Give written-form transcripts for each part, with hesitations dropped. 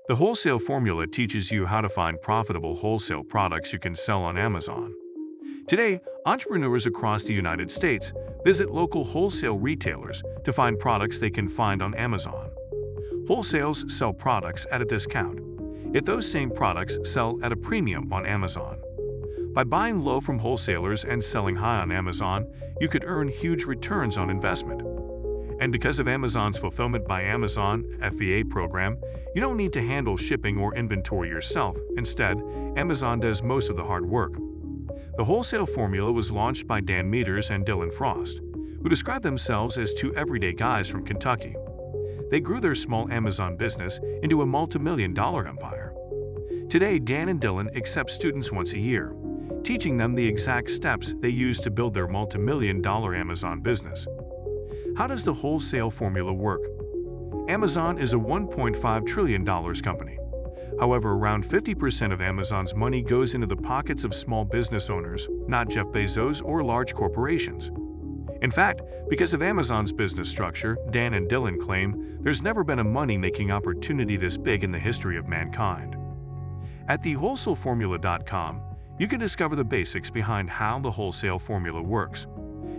The Wholesale formula teaches you how to find profitable wholesale products you can sell on Amazon. Today, entrepreneurs across the United States visit local wholesale retailers to find products they can find on Amazon. Wholesales sell products at a discount, yet those same products sell at a premium on Amazon. By buying low from wholesalers and selling high on Amazon, you could earn huge returns on investment. And because of Amazon's Fulfillment by Amazon (FBA) program, you don't need to handle shipping or inventory yourself. Instead, Amazon does most of the hard work. The Wholesale formula was launched by Dan Meters and Dylan Frost, who describe themselves as two everyday guys from Kentucky. They grew their small Amazon business into a multi-million-dollar empire. Today, Dan and Dylan accept students once a year, teaching them the exact steps they use to build their multi-million-dollar Amazon business. How does the Wholesale formula work? Amazon is a $1.5 trillion company. However, around 50% of Amazon's money goes into the pockets of small business owners, not Jeff Bezos or large corporations. In fact, because of Amazon's business structure, Dan and Dylan claim there's never been a money-making opportunity this big in the history of mankind. At thewholesaleformula.com, you can discover the basics behind how the Wholesale formula works.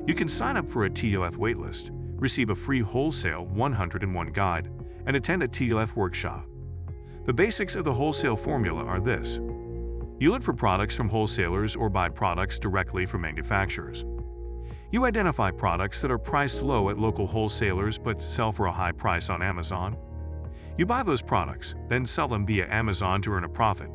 You can sign up for a TWF waitlist, receive a free Wholesale 101 guide, and attend a TWF workshop. The basics of the Wholesale formula are this. You look for products from wholesalers or buy products directly from manufacturers. You identify products that are priced low at local wholesalers but sell for a high price on Amazon. You buy those products, then sell them via Amazon to earn a profit.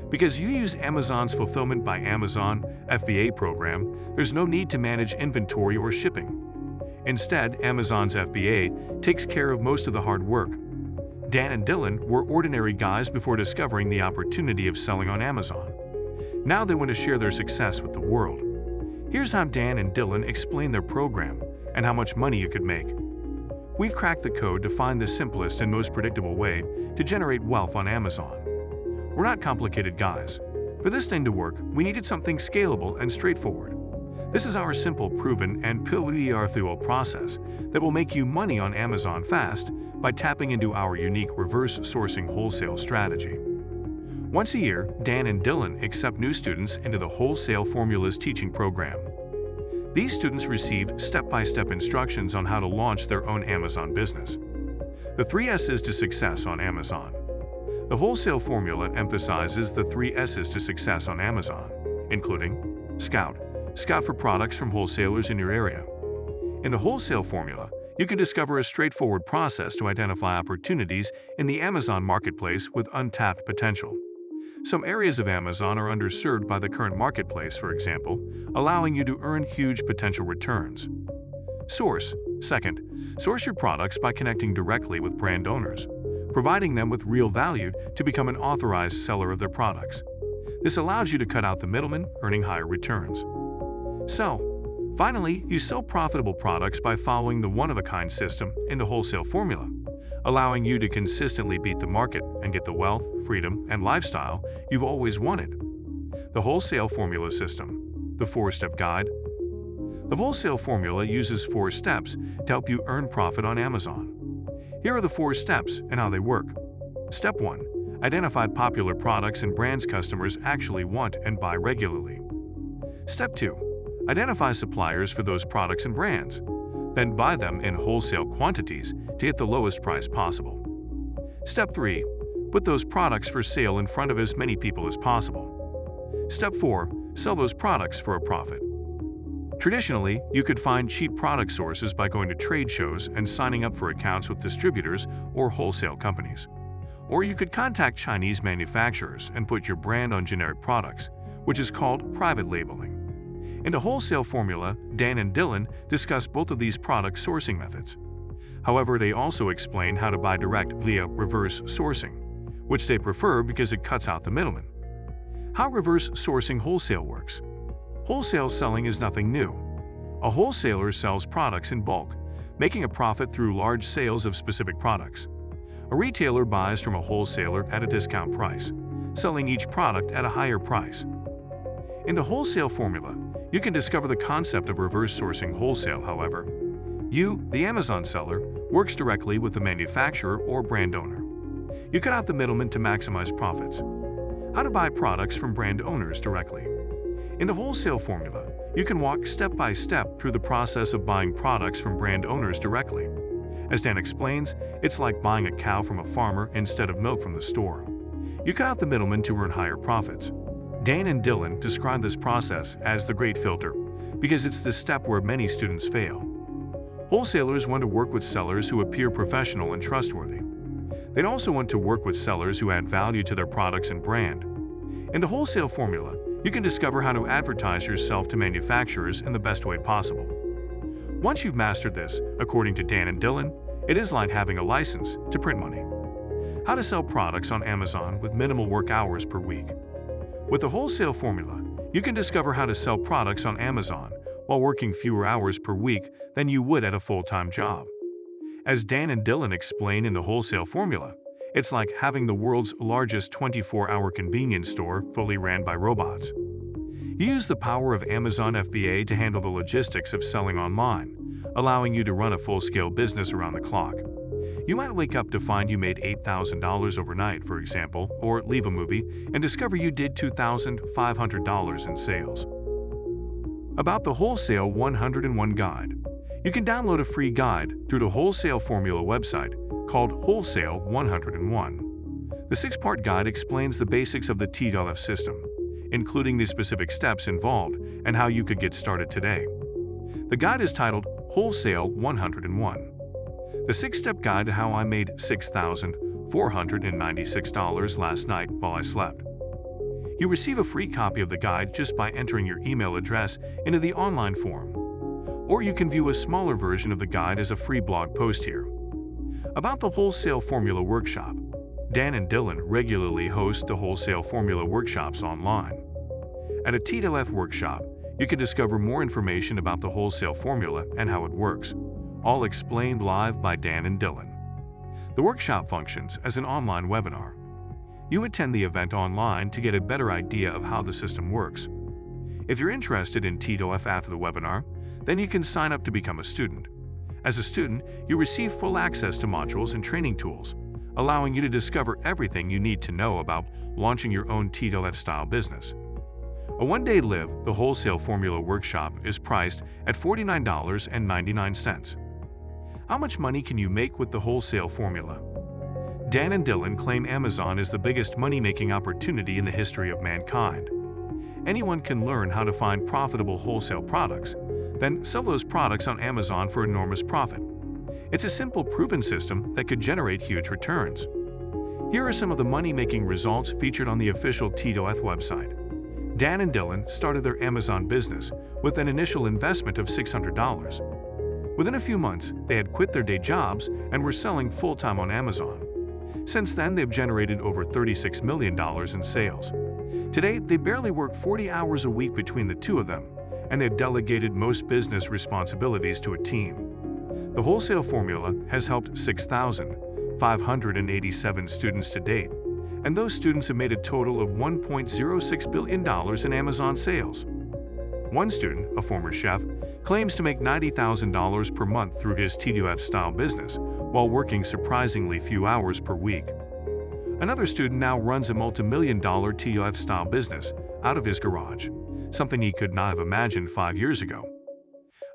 Because you use Amazon's Fulfillment by Amazon (FBA) program, there's no need to manage inventory or shipping. Instead, Amazon's FBA takes care of most of the hard work. Dan and Dylan were ordinary guys before discovering the opportunity of selling on Amazon. Now they want to share their success with the world. Here's how Dan and Dylan explain their program and how much money you could make. We've cracked the code to find the simplest and most predictable way to generate wealth on Amazon. We're not complicated guys. For this thing to work, we needed something scalable and straightforward. This is our simple, proven, and pivotal process that will make you money on Amazon fast by tapping into our unique reverse sourcing wholesale strategy. Once a year, Dan and Dylan accept new students into the Wholesale Formulas teaching program. These students receive step-by-step instructions on how to launch their own Amazon business. The 3 S's to success on Amazon. The Wholesale formula emphasizes the 3 S's to success on Amazon, including Scout. Scout for products from wholesalers in your area. In the Wholesale formula, you can discover a straightforward process to identify opportunities in the Amazon marketplace with untapped potential. Some areas of Amazon are underserved by the current marketplace, for example, allowing you to earn huge potential returns. Source. Second, source your products by connecting directly with brand owners, providing them with real value to become an authorized seller of their products. This allows you to cut out the middleman, earning higher returns. Sell. Finally, you sell profitable products by following the one-of-a-kind system in the Wholesale formula, allowing you to consistently beat the market and get the wealth, freedom, and lifestyle you've always wanted. The Wholesale formula system. The 4-step guide. The Wholesale formula uses 4 steps to help you earn profit on Amazon. Here are the 4 steps and how they work. Step 1. Identify popular products and brands customers actually want and buy regularly. Step 2. Identify suppliers for those products and brands. Then buy them in wholesale quantities to get the lowest price possible. Step 3. Put those products for sale in front of as many people as possible. Step 4. Sell those products for a profit. Traditionally, you could find cheap product sources by going to trade shows and signing up for accounts with distributors or wholesale companies. Or you could contact Chinese manufacturers and put your brand on generic products, which is called private labeling. In the Wholesale formula, Dan and Dylan discuss both of these product sourcing methods. However, they also explain how to buy direct via reverse sourcing, which they prefer because it cuts out the middleman. How reverse sourcing wholesale works. Wholesale selling is nothing new. A wholesaler sells products in bulk, making a profit through large sales of specific products. A retailer buys from a wholesaler at a discount price, selling each product at a higher price. In the Wholesale formula, you can discover the concept of reverse sourcing wholesale. However, you, the Amazon seller, works directly with the manufacturer or brand owner. You cut out the middleman to maximize profits. How to buy products from brand owners directly. In the wholesale formula, you can walk step by step through the process of buying products from brand owners directly. As Dan explains, it's like buying a cow from a farmer instead of milk from the store. You cut out the middleman to earn higher profits. Dan and Dylan describe this process as the great filter because it's the step where many students fail. Wholesalers want to work with sellers who appear professional and trustworthy. They'd also want to work with sellers who add value to their products and brand. In the wholesale formula, you can discover how to advertise yourself to manufacturers in the best way possible. Once you've mastered this, according to Dan and Dylan, it is like having a license to print money. How to sell products on Amazon with minimal work hours per week. With the wholesale formula, you can discover how to sell products on Amazon while working fewer hours per week than you would at a full-time job. As Dan and Dylan explain in the wholesale formula, it's like having the world's largest 24-hour convenience store fully ran by robots. You use the power of Amazon FBA to handle the logistics of selling online, allowing you to run a full-scale business around the clock. You might wake up to find you made $8,000 overnight, for example, or leave a movie and discover you did $2,500 in sales. About the Wholesale 101 Guide. You can download a free guide through the Wholesale Formula website called Wholesale 101. The 6-part guide explains the basics of the TWF system, including the specific steps involved and how you could get started today. The guide is titled Wholesale 101. The 6-step guide to how I made $6,496 last night while I slept. You receive a free copy of the guide just by entering your email address into the online form. Or you can view a smaller version of the guide as a free blog post here. About the Wholesale Formula Workshop. Dan and Dylan regularly host the Wholesale Formula Workshops online. At a TWF workshop, you can discover more information about the wholesale formula and how it works, all explained live by Dan and Dylan. The workshop functions as an online webinar. You attend the event online to get a better idea of how the system works. If you're interested in TWF after the webinar, then you can sign up to become a student. As a student, you receive full access to modules and training tools, allowing you to discover everything you need to know about launching your own TWF-style business. A one-day Live the Wholesale Formula Workshop is priced at $49.99. How much money can you make with the wholesale formula? Dan and Dylan claim Amazon is the biggest money-making opportunity in the history of mankind. Anyone can learn how to find profitable wholesale products, then sell those products on Amazon for enormous profit. It's a simple, proven system that could generate huge returns. Here are some of the money-making results featured on the official TWF website. Dan and Dylan started their Amazon business with an initial investment of $600. Within a few months, they had quit their day jobs and were selling full-time on Amazon. Since then, they've generated over $36 million in sales. Today, they barely work 40 hours a week between the two of them, and they've delegated most business responsibilities to a team. The wholesale formula has helped 6,587 students to date, and those students have made a total of $1.06 billion in Amazon sales. One student, a former chef, claims to make $90,000 per month through his TWF-style business while working surprisingly few hours per week. Another student now runs a multi-million-dollar TWF-style business out of his garage, something he could not have imagined 5 years ago.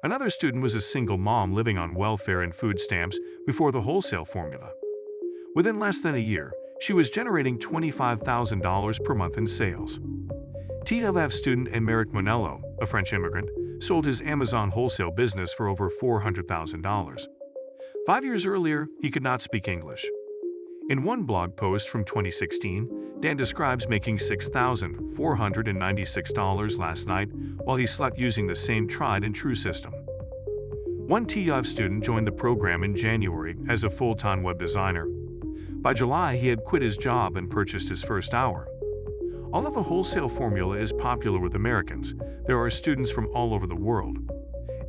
Another student was a single mom living on welfare and food stamps before the wholesale formula. Within less than a year, she was generating $25,000 per month in sales. TWF student Emeric Monello, a French immigrant, sold his Amazon wholesale business for over $400,000. 5 years earlier, he could not speak English. In one blog post from 2016, Dan describes making $6,496 last night while he slept using the same tried-and-true system. One TWF student joined the program in January as a full-time web designer. By July, he had quit his job and purchased his first hour. Although the wholesale formula is popular with Americans, there are students from all over the world.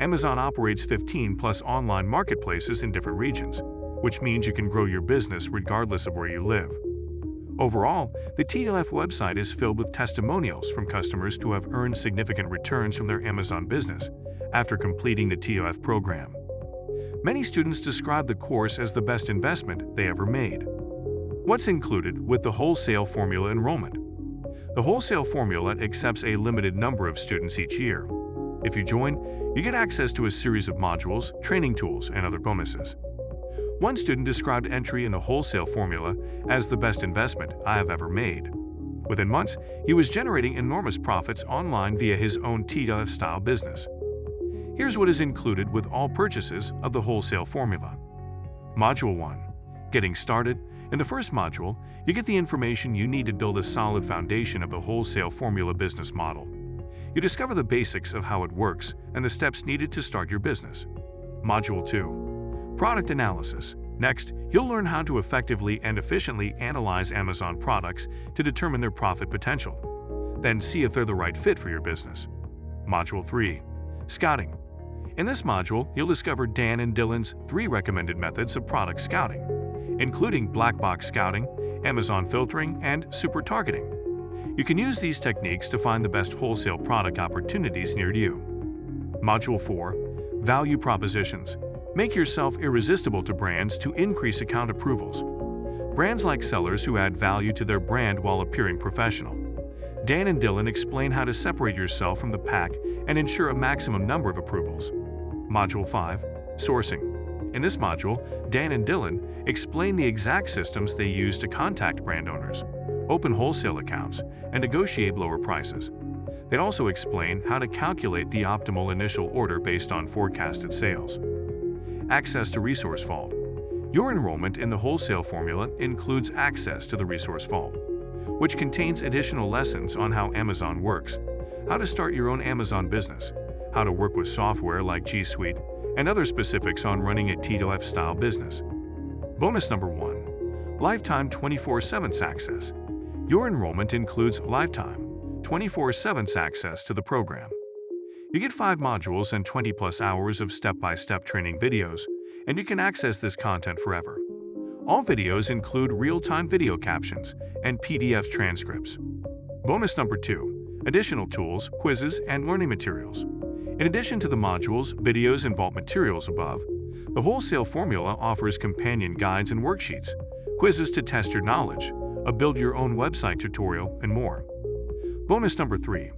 Amazon operates 15+ online marketplaces in different regions, which means you can grow your business regardless of where you live. Overall, the TWF website is filled with testimonials from customers who have earned significant returns from their Amazon business after completing the TWF program. Many students describe the course as the best investment they ever made. What's included with the Wholesale Formula enrollment? The Wholesale Formula accepts a limited number of students each year. If you join, you get access to a series of modules, training tools, and other bonuses. One student described entry in the Wholesale Formula as the best investment I have ever made. Within months, he was generating enormous profits online via his own TWF-style business. Here's what is included with all purchases of the Wholesale Formula. Module 1. Getting started. In the first module, you get the information you need to build a solid foundation of the Wholesale Formula business model. You discover the basics of how it works and the steps needed to start your business. Module 2. Product analysis. Next, you'll learn how to effectively and efficiently analyze Amazon products to determine their profit potential. Then see if they're the right fit for your business. Module 3. Scouting. In this module, you'll discover Dan and Dylan's 3 recommended methods of product scouting, including black box scouting, Amazon filtering, and super targeting. You can use these techniques to find the best wholesale product opportunities near you. Module 4. Value propositions. Make yourself irresistible to brands to increase account approvals. Brands like sellers who add value to their brand while appearing professional. Dan and Dylan explain how to separate yourself from the pack and ensure a maximum number of approvals. Module 5. Sourcing. In this module, Dan and Dylan explain the exact systems they use to contact brand owners, open wholesale accounts, and negotiate lower prices. They also explain how to calculate the optimal initial order based on forecasted sales. Access to Resource Vault. Your enrollment in the Wholesale Formula includes access to the Resource Vault, which contains additional lessons on how Amazon works, how to start your own Amazon business, how to work with software like G Suite, and other specifics on running a TWF-style business. Bonus number 1. Lifetime 24/7 access. Your enrollment includes lifetime 24/7 access to the program. You get 5 modules and 20+ hours of step-by-step training videos, and you can access this content forever. All videos include real-time video captions and PDF transcripts. Bonus number 2. Additional tools, quizzes, and learning materials. In addition to the modules, videos, and vault materials above, the Wholesale Formula offers companion guides and worksheets, quizzes to test your knowledge, a build-your-own website tutorial, and more. Bonus number 3.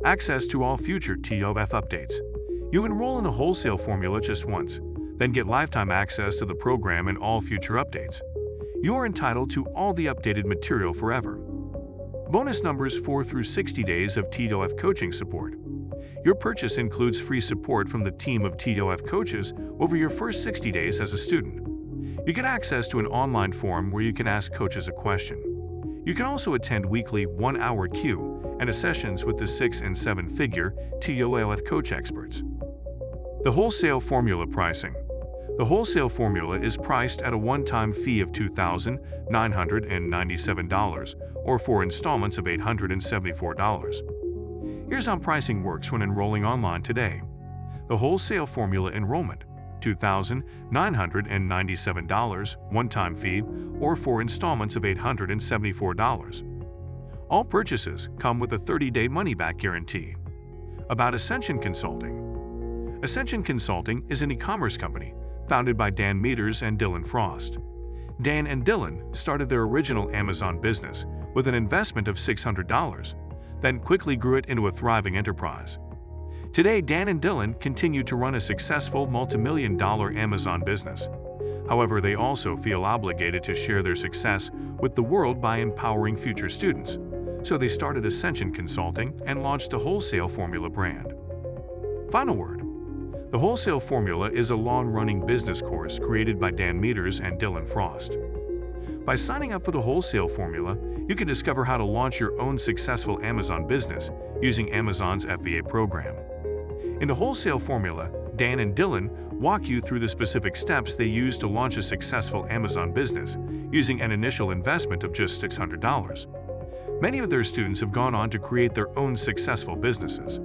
Access to all future TWF updates. You enroll in the Wholesale Formula just once, then get lifetime access to the program and all future updates. You are entitled to all the updated material forever. Bonus numbers 4 through 60 days of TWF coaching support. Your purchase includes free support from the team of TWF coaches over your first 60 days as a student. You get access to an online forum where you can ask coaches a question. You can also attend weekly 1-hour Q and sessions with the 6- and 7-figure TWF coach experts. The Wholesale Formula pricing. The Wholesale Formula is priced at a one-time fee of $2,997 or 4 installments of $874. Here's how pricing works when enrolling online today. The Wholesale Formula enrollment, $2,997, one-time fee, or 4 installments of $874. All purchases come with a 30-day money-back guarantee. About Ascension Consulting. Ascension Consulting is an e-commerce company founded by Dan Meters and Dylan Frost. Dan and Dylan started their original Amazon business with an investment of $600, then quickly grew it into a thriving enterprise. Today, Dan and Dylan continue to run a successful multi-million-dollar Amazon business. However, they also feel obligated to share their success with the world by empowering future students. So they started Ascension Consulting and launched the Wholesale Formula brand. Final word. The Wholesale Formula is a long-running business course created by Dan Meters and Dylan Frost. By signing up for the Wholesale Formula, you can discover how to launch your own successful Amazon business using Amazon's FBA program. In the Wholesale Formula, Dan and Dylan walk you through the specific steps they use to launch a successful Amazon business using an initial investment of just $600. Many of their students have gone on to create their own successful businesses.